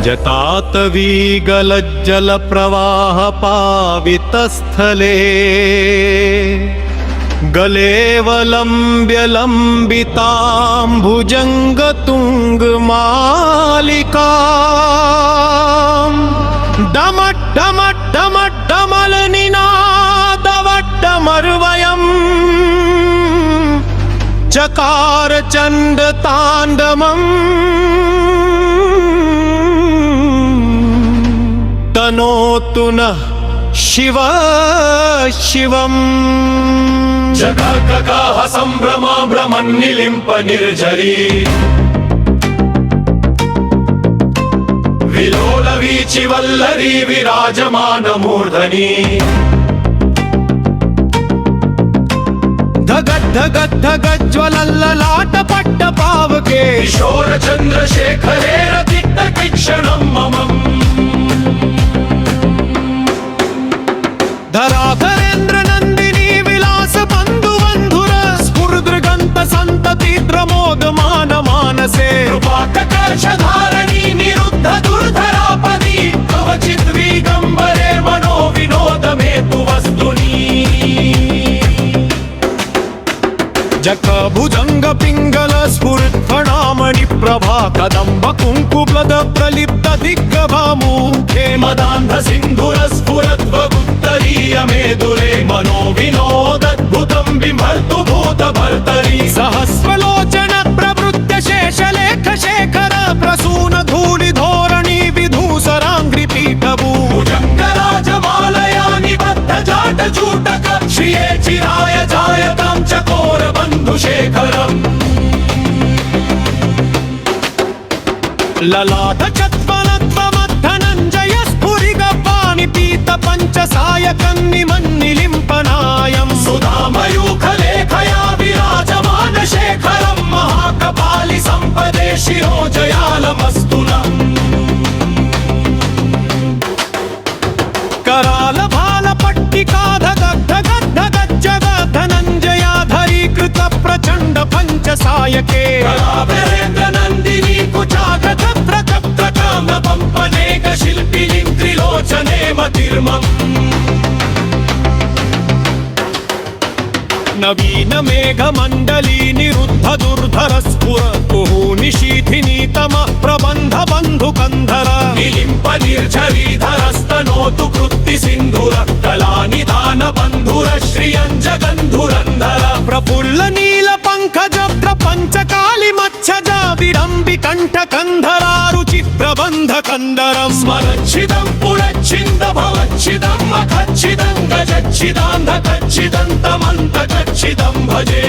जतातवीगलज्जलप्रवाह पावितस्थले गलेवलम्ब्य लम्बिताम्भुजङ्गतुङ्गमालिका डमड्डमड्डमड्डमलनिनादवड्डमर्वयम् चकार चण्डताण्डवम् तनोतु नः शिव शिवम्। जगत्ककाः सम्भ्रमा भ्रमन्निलिम्प निर्झरी विलोलवीचि वल्लरी विराजमान मूर्धनि धगद् धगद् धगज्ज्वलल्ललाट पट्टपावके किशोर चन्द्रशेखरे रतिक्तकीक्षणं ममम् धराधरेन्द्र नन्दिनी विलास बन्धु बन्धुर स्फुरदृगन्त सन्तति प्रमोदमान मानसे कृपाकटाक्षधारिणी निरुद्ध दुर्धरापदी कवचित् विगम्बरे मनो विनोदमेतु वस्तुनि जकभुजङ्ग पिङ्गल स्फुरत्फणामणि प्रभा कदम्ब कुङ्कुब्लद प्रलिप्त दिग्गभामु हेमदान्ध सिन्धुर स्फुरद्वगुत्तरीय मेदुरे मनो विनोदद्भुतं बिम्भर्तु भूतभर्तरि सहस्रलोचन प्रवृत्य शेषलेख शेखर प्रसून धूलि धोरणि विधूसराङ्घ्रि पीठभू भुजङ्गराजमालया निबद्ध जाटचूटक श्रिये चिराय जायतां चकोर बन्धुशेखरम् ललाट चत्वलत्वमद्धनञ्जय स्फुरिगपाणि पीत पञ्चसायकन्निमन्निलिम्पनायम् सुधामयूखलेखया विराजमान शेखरं महाकपालि सम्पदे शिरोजयालमस्तु नः कराल भाल पट्टिका धनञ्जयाधरीकृत प्रचण्ड पञ्चसायके कलावरेन्द्र नन्दिनी कुचाग्र तत्र काम पम्पनेक शिल्पिनीं त्रिलोचने मतिर्मम् नवीन मेघमण्डली निरुद्ध दुर्धर स्फुर निशीथिनी तमः प्रबन्ध बन्धुकन्धर निलिम्प निर्झरीधरस्तनोतु कृत्ति सिन्धुर कलानिधान बन्धुर श्रियञ्जगन्धुरन्धर प्रफुल्ल नील पङ्कज प्रपञ्चकालि मच्छज विरम्बि कण्ठ कन्धरारुचि प्रबन्ध कन्दरम् स्मरच्छिदं पुरच्छिन्द भवच्छिदं मखच्छिदं गजच्छिदान्धकच्छिदन्तमन्तकच्छिदं भजे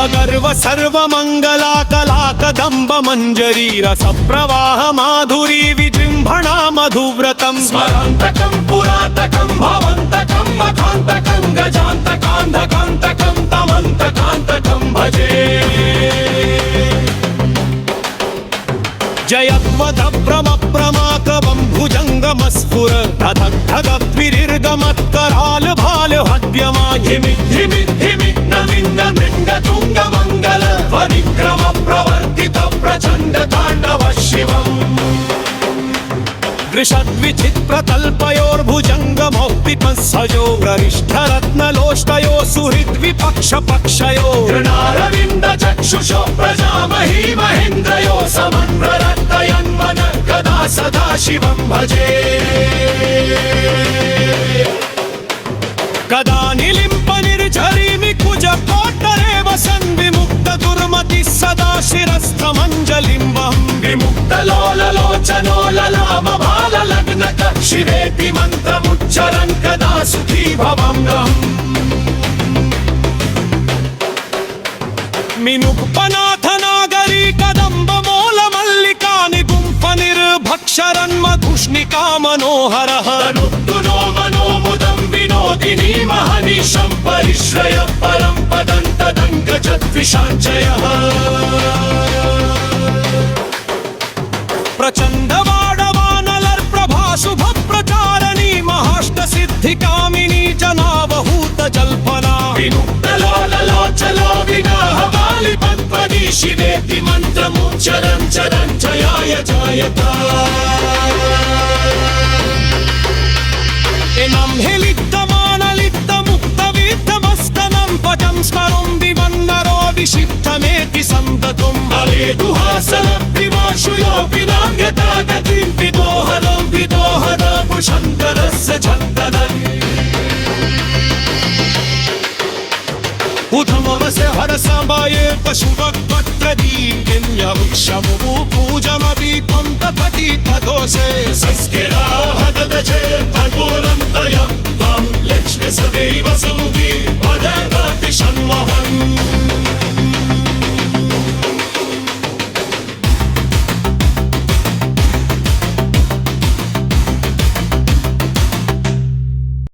अगर्व सर्वमङ्गला कला कदम्ब मञ्जरी रसप्रवाह माधुरी विजृम्भणा मधुव्रतम् स्मरान्तकं पुरातकं भवन्तकं मखान्तकं गजान्तकान्धकान्तकं तमन्तकान्तकं भजे जयध्वज भ्रम प्रमाकवं भुजङ्गमस्फुर धधग्धगद्विरिर्गमत्कराल भाल हव्यमा धिमि धिमि धिमि नमिन्द मृङ्ग तुङ्ग मङ्गल परिक्रम प्रवर्तित प्रचण्ड ताण्डव शिवम् दृशद्विचित्रतल्पयोर्भुजङ्गमौक्तिकसजो गरिष्ठरत्नलोष्टयो सुहृद्विपक्ष पक्षयो तृणारविन्द चक्षुषो प्रजामही महेन्द्रयो समन्वरक्तयन्मन कदा सदा शिवं भजे कदा निलिम्प निर्झरीमि कुज कोट्टरे वसन् विमुक्त दुर्मतिः सदा शिरस्थमञ्जलिं वहम् विमुक्त लोललोचनो ललाम बाल लग्नक शिवेति मन्त्रमुच्चरन् कदा सुखी भवम् मिनुक्पनाथ नागरी कदम्ब मूल मल्लिका निगुम्फ निर्भक्षरन् मधुष्णिका मनोहरः तनुत्तु नो मनो मुदं विनोदिनी महनीशं परिश्रय परं पदं तदङ्गजद्विषाञ्चयः प्रचण्ड वाडवानलर्प्रभा शुभ प्रचारणी महाष्ट सिद्धिकामिनी जनावहूत जल्पना विमुक्त लोललोचलो विगाह वालि पद्मनी शिवेति मन्त्रमुच्चारयन् चरं चरं जयाय जायता इमं हि लिप्तमानलिप्तमुक्तविद्धमस्तनं पदं स्मरुं विमन्नरो विशिष्टमेति सन्ततम् अलेदुहासलप्रिवाशुयोऽपि नाङ्गता गतिं विदोहनं विदोहनापुशङ्करस्य चन्दनम् उधमवस्य हरसमये पशुभक्पत्रदीपिन्यवृक्षमुः पूजमपि त्वं तपति तदोषे संस्किराहददचे तन्मूलं तयं त्वं लक्ष्मी सदैव सुमुखी वदति षण्मोहन